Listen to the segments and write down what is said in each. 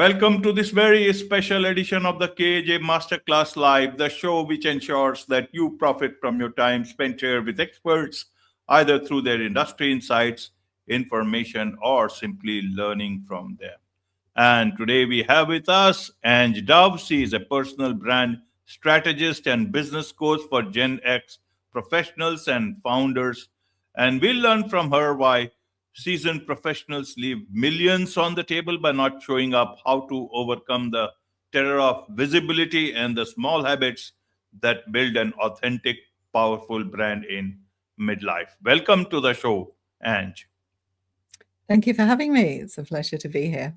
Welcome to this very special edition of the KAJ Masterclass Live, the show which ensures that you profit from your time spent here with experts, either through their industry insights, information, or simply learning from them. And today we have with us Ange. She is a personal brand strategist and business coach for Gen X professionals and founders. And we'll learn from her why seasoned professionals leave millions on the table by not showing up, how to overcome the terror of visibility and the small habits that build an authentic, powerful brand in midlife. Welcome to the show, Ange. Thank you for having me. It's a pleasure to be here.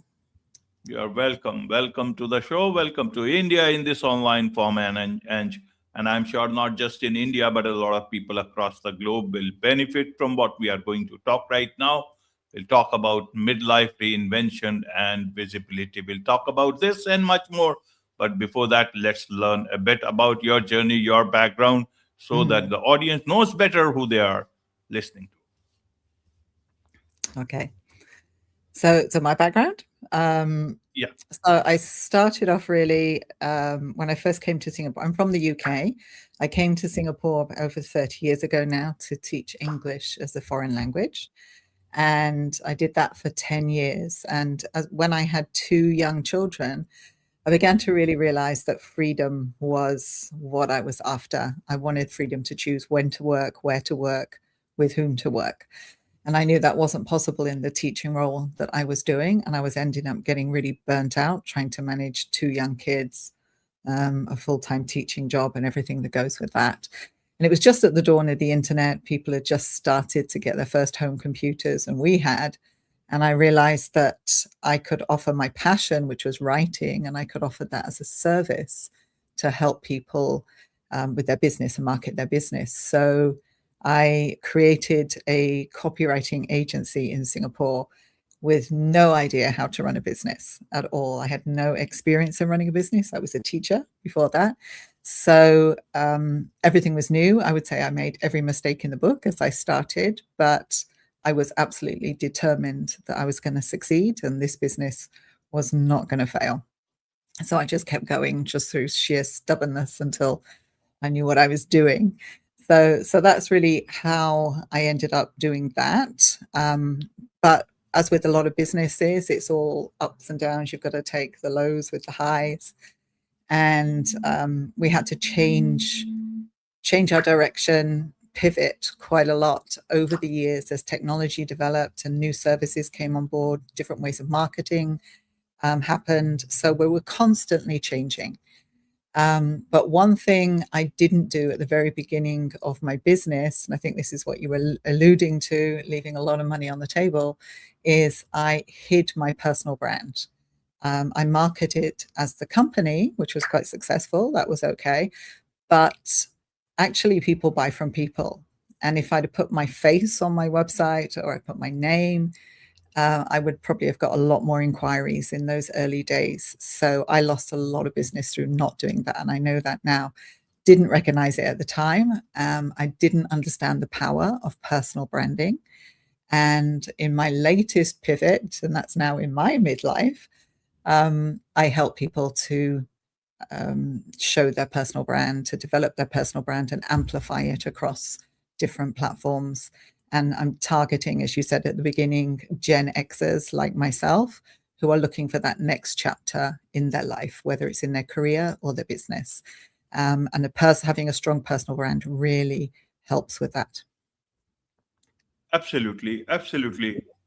You're welcome. Welcome to the show. Welcome to India in this online format. And I'm sure not just in India, but a lot of people across the globe will benefit from what we are going to talk right now. We'll talk about midlife reinvention and visibility. We'll talk about this and much more. But before that, let's learn a bit about your journey, your background, so that the audience knows better who they are listening to. Okay. So my background. Yeah. So I started off really when I first came to Singapore. I'm from the UK. I came to Singapore over 30 years ago now to teach English as a foreign language. And I did that for 10 years. And when I had two young children, I began to really realize that freedom was what I was after. I wanted freedom to choose when to work, where to work, with whom to work. And I knew that wasn't possible in the teaching role that I was doing. And I was ending up getting really burnt out trying to manage two young kids, a full-time teaching job and everything that goes with that. And it was just at the dawn of the internet. People had just started to get their first home computers, and we had. And I realized that I could offer my passion, which was writing, and I could offer that as a service to help people with their business and market their business. So I created a copywriting agency in Singapore with no idea how to run a business at all. I had no experience in running a business. I was a teacher before that. So everything was new. I would say I made every mistake in the book as I started, but I was absolutely determined that I was going to succeed and this business was not going to fail. So I just kept going just through sheer stubbornness until I knew what I was doing. So that's really how I ended up doing that. But as with a lot of businesses, it's all ups and downs. You've got to take the lows with the highs. And we had to change our direction, pivot quite a lot over the years as technology developed and new services came on board, different ways of marketing happened. So we were constantly changing. But one thing I didn't do at the very beginning of my business, and I think this is what you were alluding to, leaving a lot of money on the table, is I hid my personal brand. I marketed as the company, which was quite successful. That was okay. But actually, people buy from people. And if I'd have put my face on my website or I put my name, I would probably have got a lot more inquiries in those early days. So I lost a lot of business through not doing that. And I know that now. Didn't recognize it at the time. I didn't understand the power of personal branding. And in my latest pivot, and that's now in my midlife, I help people to show their personal brand, to develop their personal brand and amplify it across different platforms. And I'm targeting, as you said at the beginning, Gen Xers like myself, who are looking for that next chapter in their life, whether it's in their career or their business. And having a strong personal brand really helps with that. Absolutely.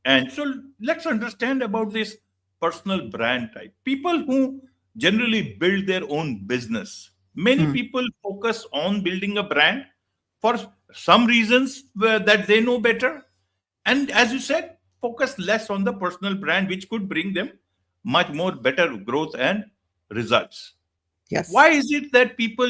And so let's understand about this personal brand type. People who generally build their own business. Many people focus on building a brand for some reasons that they know better. And as you said, focus less on the personal brand, which could bring them much more better growth and results. Yes. Why is it that people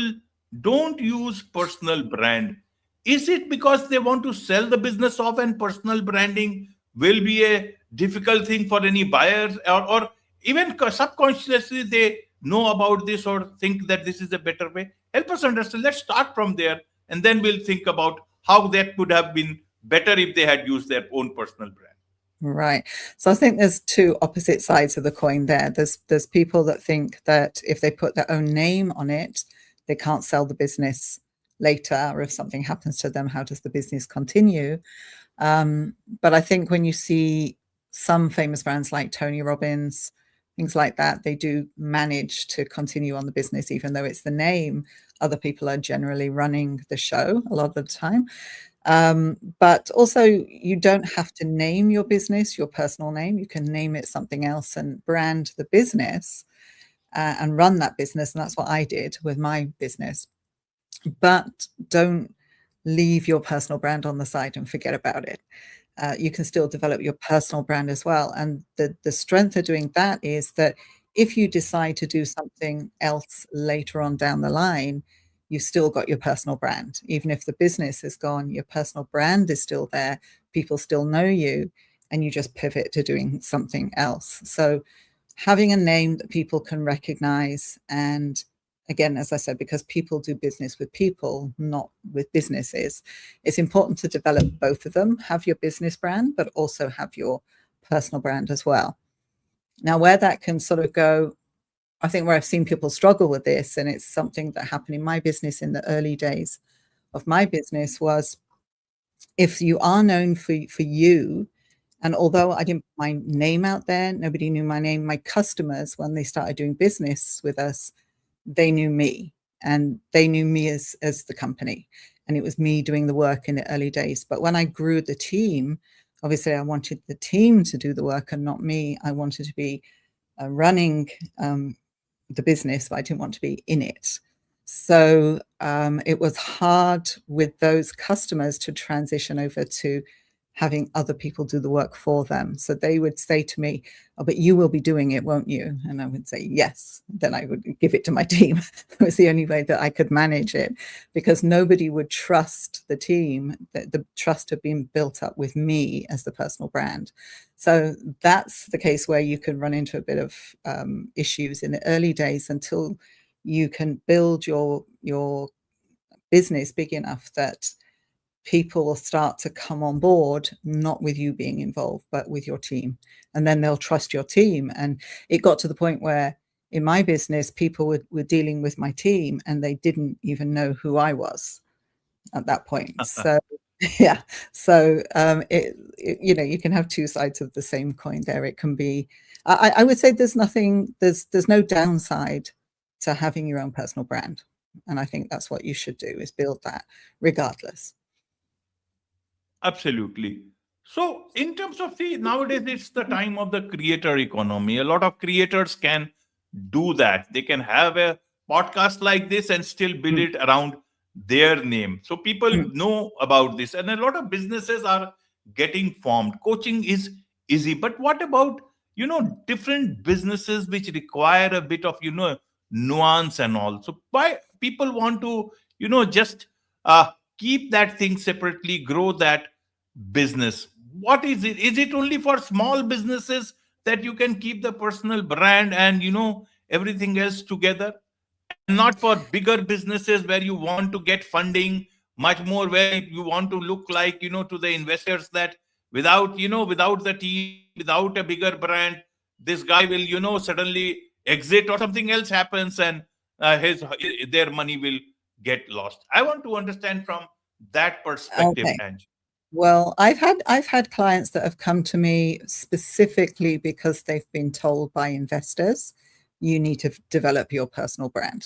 don't use personal brand? Is it because they want to sell the business off and personal branding will be a difficult thing for any buyers, or even subconsciously they know about this or think that this is a better way? Help us understand. Let's start from there and then we'll think about how that could have been better if they had used their own personal brand. Right. So I think there's two opposite sides of the coin there. There's people that think that if they put their own name on it, they can't sell the business later, or if something happens to them, how does the business continue? But I think when you see some famous brands like Tony Robbins, things like that, they do manage to continue on the business, even though it's the name. Other people are generally running the show a lot of the time. But also, you don't have to name your business your personal name. You can name it something else and brand the business and run that business. And that's what I did with my business. But don't leave your personal brand on the side and forget about it. You can still develop your personal brand as well. And the strength of doing that is that if you decide to do something else later on down the line, you've still got your personal brand. Even if the business is gone, your personal brand is still there. People still know you, and you just pivot to doing something else. So having a name that people can recognize, and again, as I said, because people do business with people, not with businesses, it's important to develop both of them. Have your business brand, but also have your personal brand as well. Now, where that can sort of go, I think where I've seen people struggle with this, and it's something that happened in my business in the early days of my business, was if you are known for you, and although I didn't put my name out there, nobody knew my name, my customers, when they started doing business with us, they knew me, and they knew me as the company, and it was me doing the work in the early days. But when I grew the team, obviously I wanted the team to do the work and not me. I wanted to be running the business, but I didn't want to be in it. So it was hard with those customers to transition over to having other people do the work for them. So they would say to me, "Oh, but you will be doing it, won't you?" And I would say, "Yes." Then I would give it to my team. It was the only way that I could manage it, because nobody would trust the team. The trust had been built up with me as the personal brand. So that's the case where you can run into a bit of issues in the early days until you can build your business big enough that people will start to come on board, not with you being involved, but with your team. And then they'll trust your team. And it got to the point where in my business, people were dealing with my team and they didn't even know who I was at that point. So, yeah. So, you can have two sides of the same coin there. It can be, I would say there's no downside to having your own personal brand. And I think that's what you should do, is build that regardless. Absolutely. So, in terms of the nowadays, it's the time of the creator economy. A lot of creators can do that. They can have a podcast like this and still build Mm, it around their name. So, people mm, know about this, and a lot of businesses are getting formed. Coaching is easy, but what about different businesses which require a bit of nuance and all? So, why people want to just uh, keep that thing separately, grow that business? What is it? Is it only for small businesses that you can keep the personal brand and everything else together, and not for bigger businesses where you want to get funding much more, where you want to look like to the investors that without the team, without a bigger brand, this guy will suddenly exit or something else happens, and his their money will get lost. I want to understand from that perspective, okay. Ange. Well, I've had clients that have come to me specifically because they've been told by investors, you need to develop your personal brand.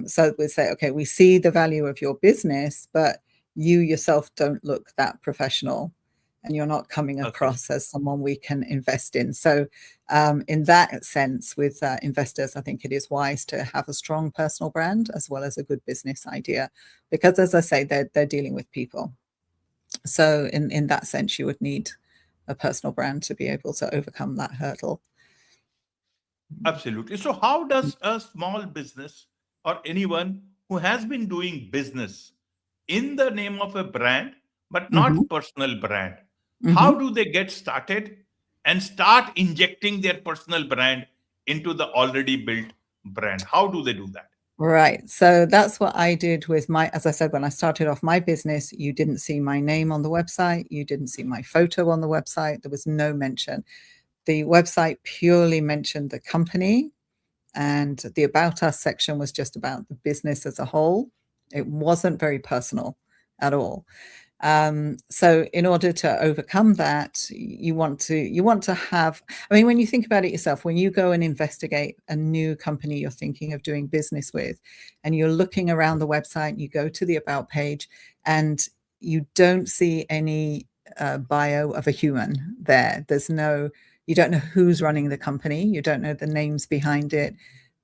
So we say, okay, we see the value of your business, but you yourself don't look that professional, and you're not coming Okay. across as someone we can invest in. So, in that sense, with investors, I think it is wise to have a strong personal brand as well as a good business idea, because, as I say, they're dealing with people. So, in that sense, you would need a personal brand to be able to overcome that hurdle. Absolutely. So, how does a small business or anyone who has been doing business in the name of a brand but Hmm. not personal brand, how Hmm. do they get started and start injecting their personal brand into the already built brand? How do they do that? Right. So that's what I did with as I said, when I started off my business, you didn't see my name on the website. You didn't see my photo on the website. There was no mention. The website purely mentioned the company, and the About Us section was just about the business as a whole. It wasn't very personal at all. So in order to overcome that, you want to have, I mean, when you think about it yourself, when you go and investigate a new company you're thinking of doing business with, and you're looking around the website, you go to the About page, and you don't see any bio of a human there. You don't know who's running the company. You don't know the names behind it.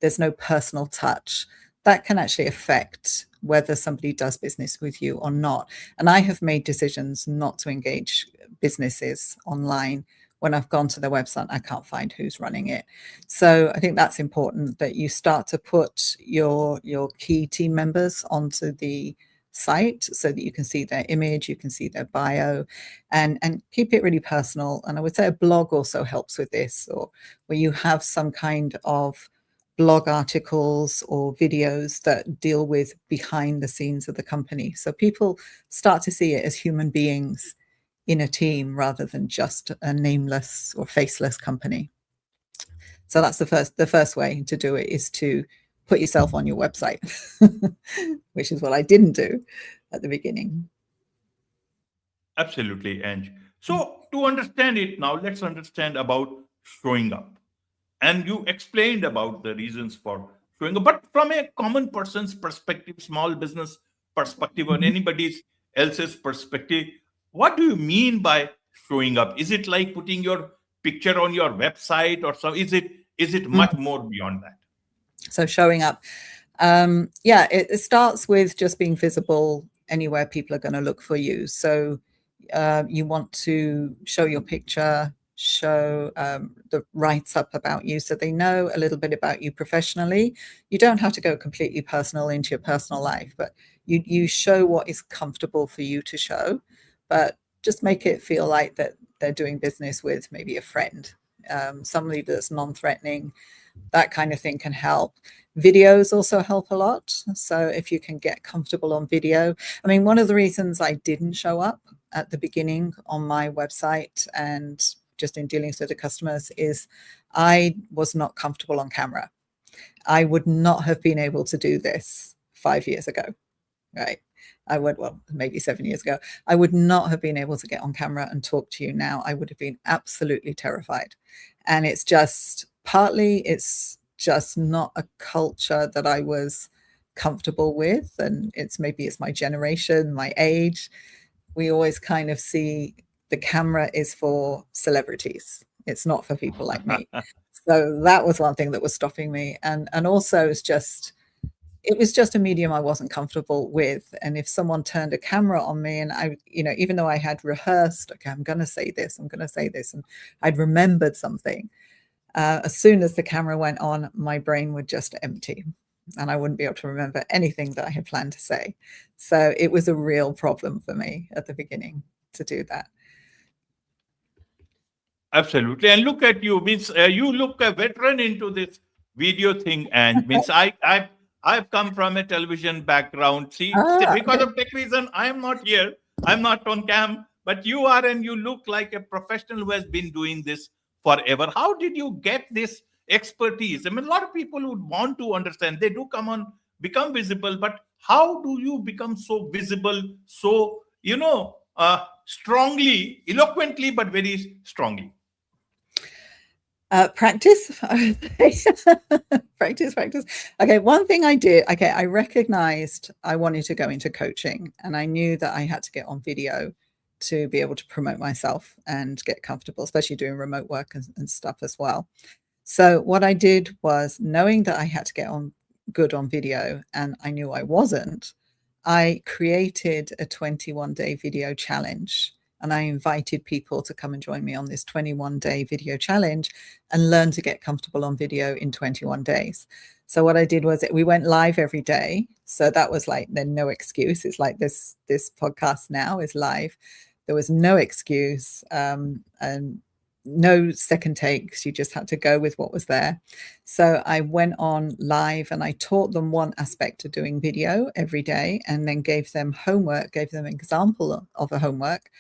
There's no personal touch. That can actually affect whether somebody does business with you or not. And I have made decisions not to engage businesses online when I've gone to their website. I can't find who's running it. So I think that's important, that you start to put your key team members onto the site so that you can see their image, you can see their bio, and keep it really personal. And I would say a blog also helps with this, or where you have some kind of blog articles or videos that deal with behind the scenes of the company. So people start to see it as human beings in a team rather than just a nameless or faceless company. So that's the first way to do it, is to put yourself on your website, which is what I didn't do at the beginning. Absolutely, Ange. So, to understand it now, let's understand about showing up. And you explained about the reasons for showing up, but from a common person's perspective, small business perspective, or Mhm. anybody's else's perspective, what do you mean by showing up? Is it like putting your picture on your website, or so? Is it much Mhm. more beyond that? So showing up, yeah, it starts with just being visible anywhere people are going to look for you. So you want to show your picture, show the writes up about you, so they know a little bit about you professionally. You don't have to go completely personal into your personal life, but you show what is comfortable for you to show, but just make it feel like that they're doing business with maybe a friend, somebody that's non-threatening. That kind of thing can help. Videos also help a lot. So if you can get comfortable on video, I mean, one of the reasons I didn't show up at the beginning on my website and just in dealings with the customers is I was not comfortable on camera. I would not have been able to do this 5 years ago, right? I would, well, maybe 7 years ago, I would not have been able to get on camera and talk to you now. I would have been absolutely terrified. And it's just not a culture that I was comfortable with. And it's my generation, my age. We always kind of see the camera is for celebrities. It's not for people like me. So that was one thing that was stopping me. And also it was just a medium I wasn't comfortable with. And if someone turned a camera on me and even though I had rehearsed, okay, I'm going to say this, and I'd remembered something, as soon as the camera went on, my brain would just empty and I wouldn't be able to remember anything that I had planned to say. So it was a real problem for me at the beginning to do that. Absolutely. And look at you, means you look a veteran into this video thing, and means I've come from a television background. See, Ah, because okay. of tech reason, I am not here. I'm not on cam, but you are, and you look like a professional who has been doing this forever. How did you get this expertise? I mean, a lot of people would want to understand. They do come on, become visible, but how do you become so visible, so strongly, eloquently, but very strongly? Practice. Practice. Okay, one thing I did, okay, I recognized I wanted to go into coaching, and I knew that I had to get on video to be able to promote myself and get comfortable, especially doing remote work and stuff as well. So what I did was, knowing that I had to get on good on video and I knew I wasn't, I created a 21-day video challenge, and I invited people to come and join me on this 21-day video challenge and learn to get comfortable on video in 21 days. So what I did was we went live every day. So that was like, then no excuse. It's like this podcast now is live. There was no excuse. And no second takes. You just had to go with what was there. So I went on live and I taught them one aspect of doing video every day, and then gave them homework, gave them an example of a homework,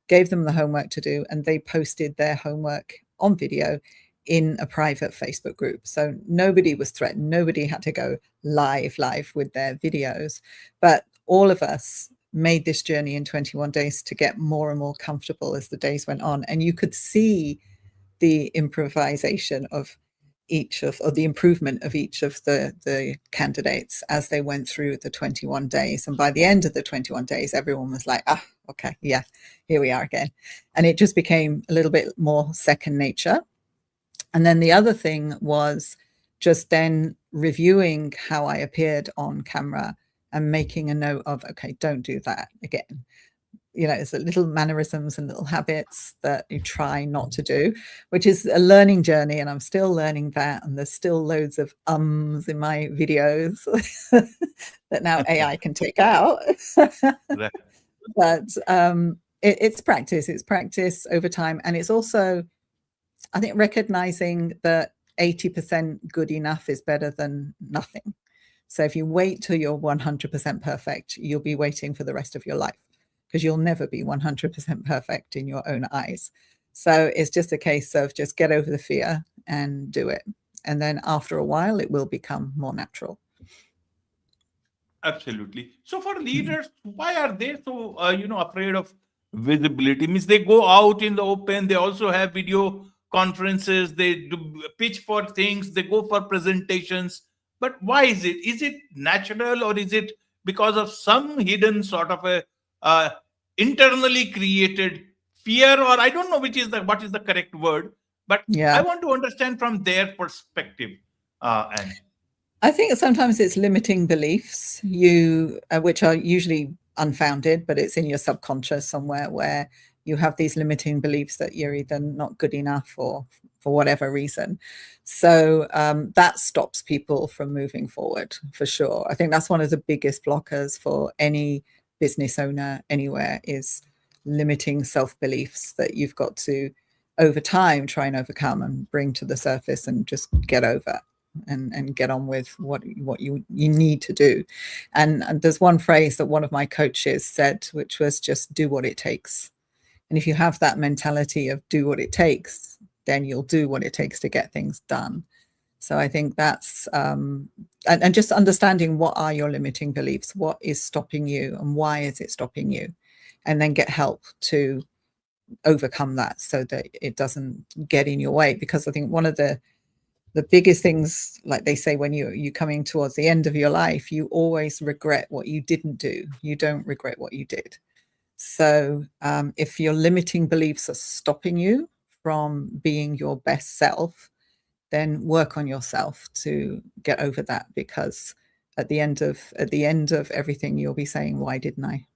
gave them the homework to do, and they posted their homework on video in a private Facebook group. So nobody was threatened. Nobody had to go live with their videos. But all of us made this journey in 21 days to get more and more comfortable as the days went on. And you could see the improvisation of each of, or the improvement of each of the candidates as they went through the 21 days. And by the end of the 21 days, everyone was like, okay, yeah, here we are again. And it just became a little bit more second nature. And then the other thing was just then reviewing how I appeared on camera and making a note of, okay, don't do that again. You know, it's little mannerisms and little habits that you try not to do, which is a learning journey. And I'm still learning that. And there's still loads of ums in my videos that now AI can take out. But it's practice. It's practice over time. And it's also, I think, recognizing that 80% good enough is better than nothing. So if you wait till you're 100% perfect, you'll be waiting for the rest of your life, because you'll never be 100% perfect in your own eyes. So it's just a case of just get over the fear and do it. And then after a while, it will become more natural. Absolutely. So for leaders, why are they so afraid of visibility? Means they go out in the open. They also have video conferences. They do pitch for things. They go for presentations. But why is it? Is it natural, or is it because of some hidden sort of a internally created fear? Or I don't know what is the correct word. But Yeah, I want to understand from their perspective, and. I think sometimes it's limiting beliefs, which are usually unfounded, but it's in your subconscious somewhere, where you have these limiting beliefs that you're either not good enough or for whatever reason. So that stops people from moving forward, for sure. I think that's one of the biggest blockers for any business owner anywhere, is limiting self-beliefs that you've got to, over time, try and overcome and bring to the surface and just get over. And get on with what you need to do. And there's one phrase that one of my coaches said, which was just do what it takes. And if you have that mentality of do what it takes, then you'll do what it takes to get things done. So I think that's and just understanding what are your limiting beliefs, what is stopping you, and why is it stopping you, and then get help to overcome that so that it doesn't get in your way. Because I think one of the biggest things, like they say, when you're coming towards the end of your life, you always regret what you didn't do. You don't regret what you did. So if your limiting beliefs are stopping you from being your best self, then work on yourself to get over that, because at the end of everything, you'll be saying, why didn't I?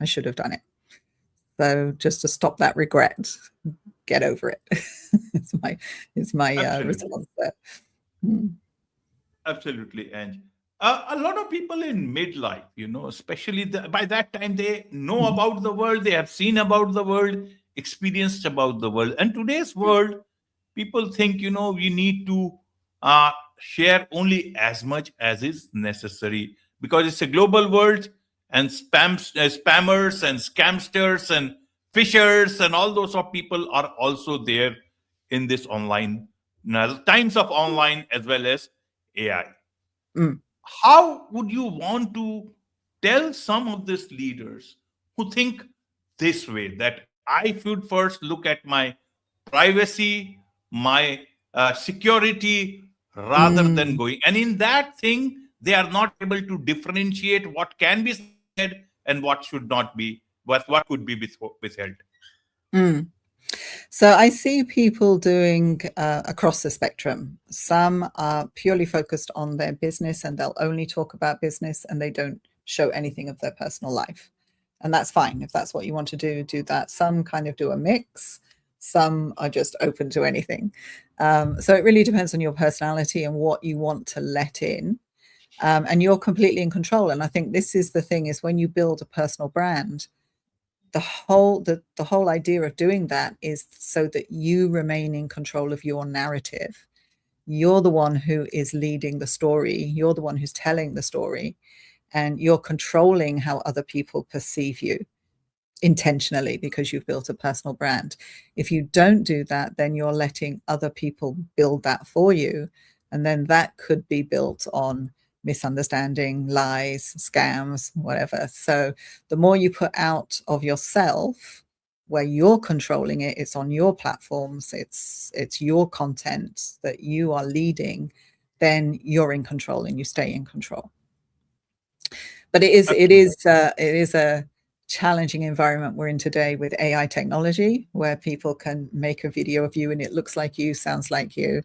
I should have done it. So just to stop that regret, get over it. it's my response there. Absolutely, Ange. A lot of people in midlife, especially by that time, they know about the world, they have seen about the world, experienced about the world. And today's world, people think, we need to share only as much as is necessary, because it's a global world, and spammers and scamsters and fishers and all those of people are also there in this online times of online as well as AI. Mm. How would you want to tell some of these leaders who think this way, that I should first look at my privacy, my security, rather than Mm. going? And in that thing, they are not able to differentiate what can be said and what should not be, what could be withheld. Mm. So I see people doing across the spectrum. Some are purely focused on their business and they'll only talk about business, and they don't show anything of their personal life. And that's fine. If that's what you want to do that. Some kind of do a mix. Some are just open to anything. So it really depends on your personality and what you want to let in. And you're completely in control. And I think this is the thing, is when you build a personal brand, the whole idea of doing that is so that you remain in control of your narrative. You're the one who is leading the story. You're the one who's telling the story, and you're controlling how other people perceive you intentionally because you've built a personal brand. If you don't do that, then you're letting other people build that for you. And then that could be built on misunderstanding, lies, scams, whatever. So the more you put out of yourself, where you're controlling it, it's on your platforms, it's your content that you are leading, then you're in control and you stay in control. But it is a challenging environment we're in today with AI technology, where people can make a video of you and it looks like you, sounds like you.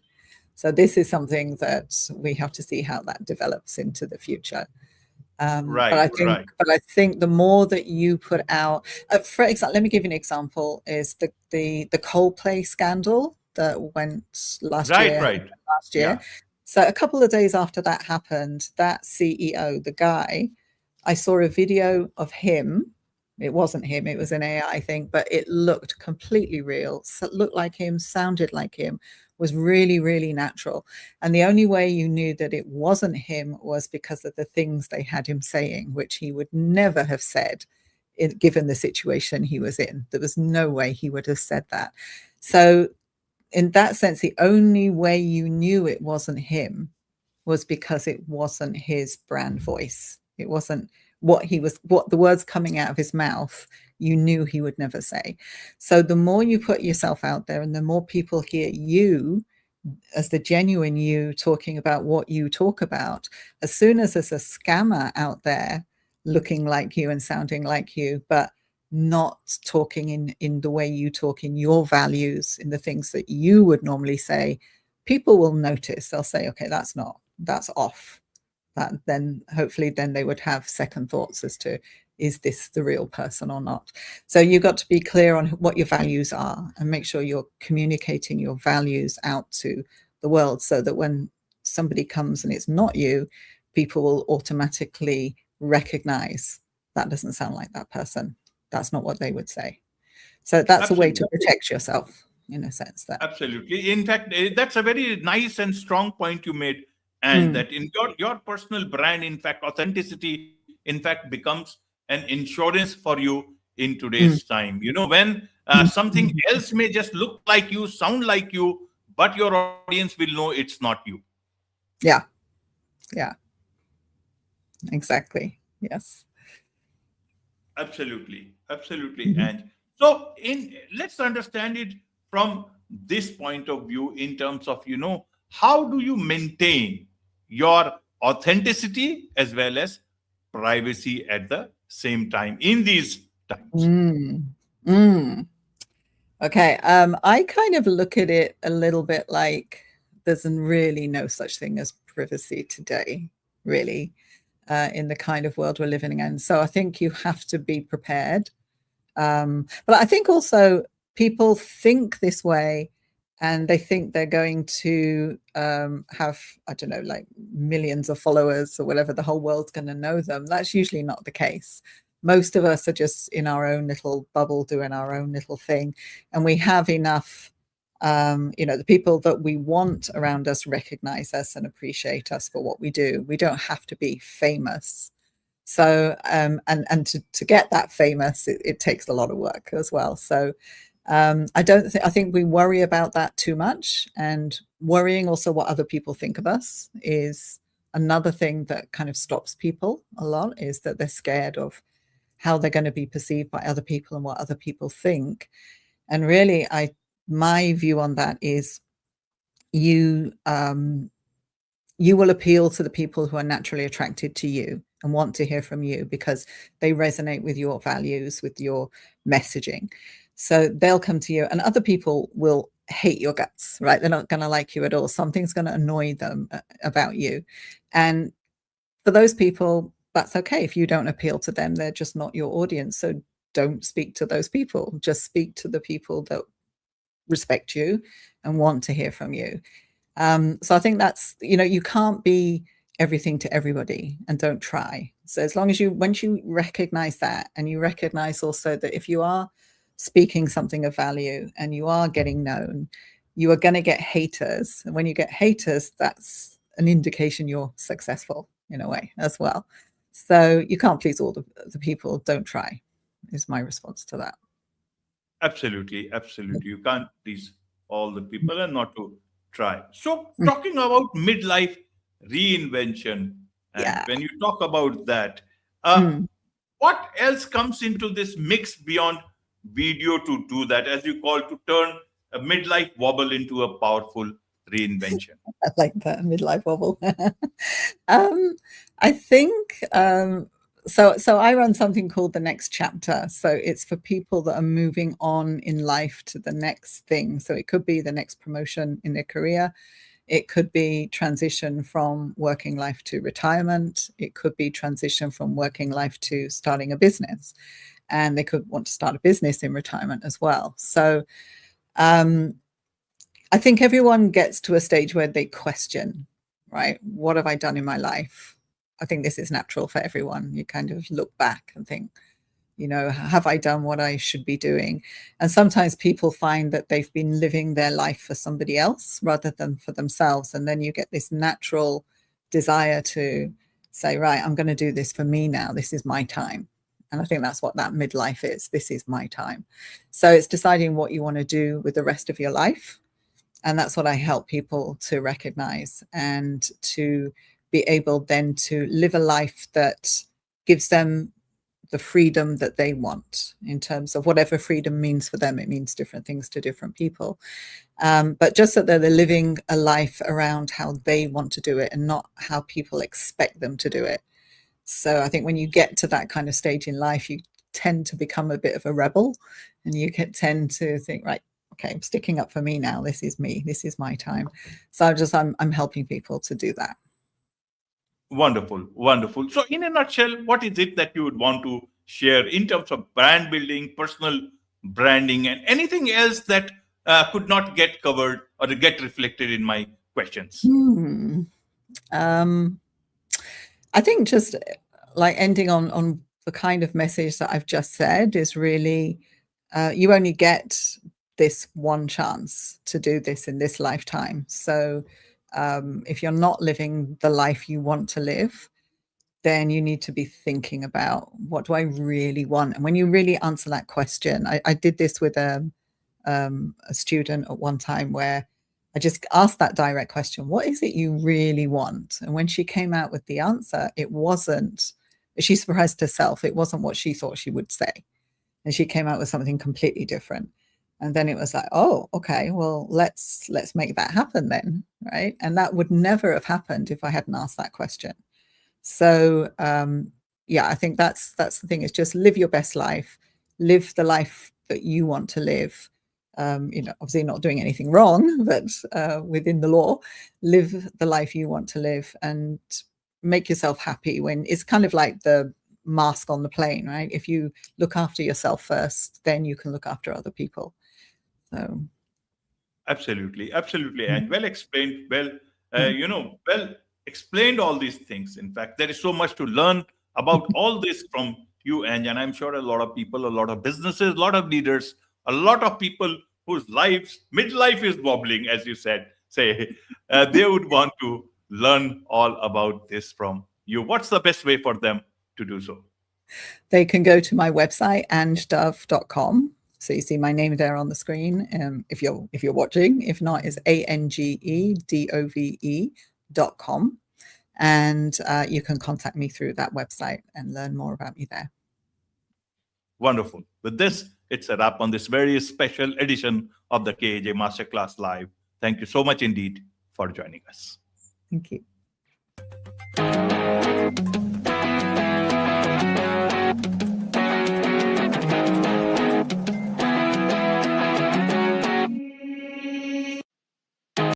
So this is something that we have to see how that develops into the future. But I think the more that you put out, for example, let me give you an example: is the Coldplay scandal that went last year. Yeah. So a couple of days after that happened, that CEO, the guy, I saw a video of him. It wasn't him, it was an AI thing, but it looked completely real. So it looked like him, sounded like him, was really, really natural. And the only way you knew that it wasn't him was because of the things they had him saying, which he would never have said given the situation he was in. There was no way he would have said that. So in that sense, the only way you knew it wasn't him was because it wasn't his brand voice. It wasn't what the words coming out of his mouth, you knew he would never say. So the more you put yourself out there and the more people hear you as the genuine you talking about what you talk about, as soon as there's a scammer out there looking like you and sounding like you, but not talking in the way you talk, in your values, in the things that you would normally say, people will notice. They'll say, okay, that's off. That then hopefully then they would have second thoughts as to, is this the real person or not? So you've got to be clear on what your values are and make sure you're communicating your values out to the world, so that when somebody comes and it's not you, people will automatically recognize that doesn't sound like that person. That's not what they would say. So that's a way to protect yourself, in a sense. That absolutely. In fact, that's a very nice and strong point you made. And that in your personal brand, in fact, authenticity, in fact, becomes an insurance for you in today's time. When something else may just look like you, sound like you, but your audience will know it's not you. Yeah. Exactly. Yes. Absolutely. And so let's understand it from this point of view, in terms of, how do you maintain your authenticity as well as privacy at the same time in these times? Okay. I kind of look at it a little bit like there's really no such thing as privacy today, really, in the kind of world we're living in. So I think you have to be prepared. But I think also people think this way, and they think they're going to have, I don't know, like millions of followers or whatever, the whole world's going to know them. That's usually not the case. Most of us are just in our own little bubble doing our own little thing. And we have enough, the people that we want around us recognize us and appreciate us for what we do. We don't have to be famous. So, and to get that famous, it takes a lot of work as well. So I think we worry about that too much, and worrying also what other people think of us is another thing that kind of stops people a lot, is that they're scared of how they're going to be perceived by other people and what other people think. And really, my view on that is you will appeal to the people who are naturally attracted to you and want to hear from you because they resonate with your values, with your messaging. So they'll come to you, and other people will hate your guts, right? They're not going to like you at all. Something's going to annoy them about you. And for those people, that's okay. If you don't appeal to them, they're just not your audience. So don't speak to those people. Just speak to the people that respect you and want to hear from you. So I think that's, you can't be everything to everybody and don't try. So as long as once you recognize that, and you recognize also that if you are speaking something of value and you are getting known, you are going to get haters. And when you get haters, that's an indication you're successful in a way as well. So you can't please all the people. Don't try, is my response to that. Absolutely, absolutely. You can't please all the people and not to try. So, talking about midlife reinvention, and Yeah. when you talk about that, Mm. what else comes into this mix beyond video to do that, as you call, to turn a midlife wobble into a powerful reinvention? I like that midlife wobble. I think so I run something called the next chapter. So it's for people that are moving on in life to the next thing. So it could be the next promotion in their career. It could be transition from working life to retirement. It could be transition from working life to starting a business. And they could want to start a business in retirement as well. So I think everyone gets to a stage where they question, right? What have I done in my life? I think this is natural for everyone. You kind of look back and think, have I done what I should be doing? And sometimes people find that they've been living their life for somebody else rather than for themselves. And then you get this natural desire to say, right, I'm going to do this for me now. This is my time. And I think that's what that midlife is. This is my time. So it's deciding what you want to do with the rest of your life. And that's what I help people to recognize and to be able then to live a life that gives them the freedom that they want, in terms of whatever freedom means for them. It means different things to different people. But just that they're living a life around how they want to do it and not how people expect them to do it. So I think when you get to that kind of stage in life, you tend to become a bit of a rebel, and you tend to think, right, okay, I'm sticking up for me now. This is me. This is my time. So I'm helping people to do that. Wonderful, wonderful. So, in a nutshell, what is it that you would want to share in terms of brand building, personal branding, and anything else that could not get covered or get reflected in my questions? I think just like ending on the kind of message that I've just said is really, you only get this one chance to do this in this lifetime. So if you're not living the life you want to live, then you need to be thinking about, what do I really want? And when you really answer that question, I did this with a student at one time, where I just asked that direct question, what is it you really want? And when she came out with the answer, she surprised herself. It wasn't what she thought she would say. And she came out with something completely different. And then it was like, oh, okay, well, let's make that happen then, right? And that would never have happened if I hadn't asked that question. So I think that's the thing, is just live your best life, live the life that you want to live. Obviously not doing anything wrong, but within the law, live the life you want to live and make yourself happy. When it's kind of like the mask on the plane, right? If you look after yourself first, then you can look after other people. So Absolutely, absolutely, and well explained. Well explained all these things. In fact, there is so much to learn about all this from you, Ange, and I'm sure a lot of people, a lot of businesses, a lot of leaders, a lot of people whose lives, midlife is wobbling, as you say, they would want to learn all about this from you. What's the best way for them to do so? they can go to my website, angedove.com. So you see my name there on the screen. If you're watching, if not, it's angedove.com. And you can contact me through that website and learn more about me there. Wonderful. With this, it's a wrap on this very special edition of the KAJ Masterclass Live. Thank you so much indeed for joining us. Thank you.